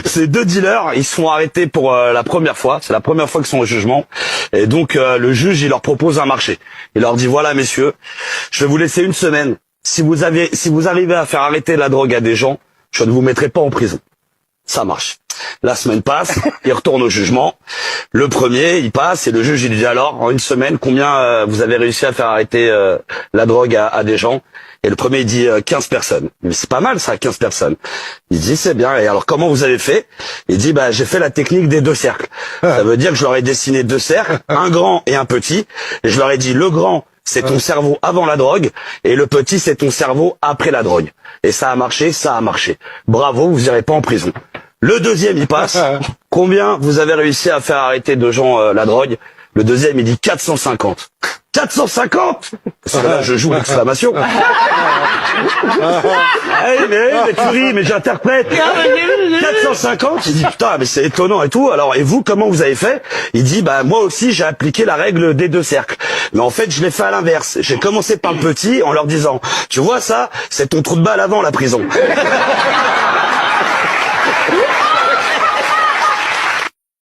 Ces deux dealers, ils se font arrêter pour la première fois. C'est la première fois qu'ils sont au jugement. Et donc le juge, il leur propose un marché. Il leur dit voilà messieurs, je vais vous laisser une semaine. Si vous arrivez à faire arrêter la drogue à des gens, je ne vous mettrai pas en prison. Ça marche. La semaine passe, il retourne au jugement. Le premier, il passe et le juge, il lui dit alors, en une semaine, combien vous avez réussi à faire arrêter la drogue à des gens? Et le premier, il dit 15 personnes. Mais c'est pas mal ça, 15 personnes. Il dit c'est bien. Et alors comment vous avez fait? Il dit j'ai fait la technique des deux cercles. Ça veut dire que je leur ai dessiné deux cercles, un grand et un petit. Et je leur ai dit le grand, c'est ton cerveau avant la drogue, et le petit, c'est ton cerveau après la drogue. Et ça a marché, ça a marché. Bravo, vous irez pas en prison. Le deuxième, il passe. Combien vous avez réussi à faire arrêter de gens la drogue? Le deuxième, il dit 450. 450? Parce que là, je joue l'exclamation. mais tu ris, mais j'interprète. 450, il dit putain, mais c'est étonnant et tout. Alors, et vous, comment vous avez fait? Il dit moi aussi, j'ai appliqué la règle des deux cercles. Mais en fait, je l'ai fait à l'inverse. J'ai commencé par le petit en leur disant, tu vois ça, c'est ton trou de balle avant la prison.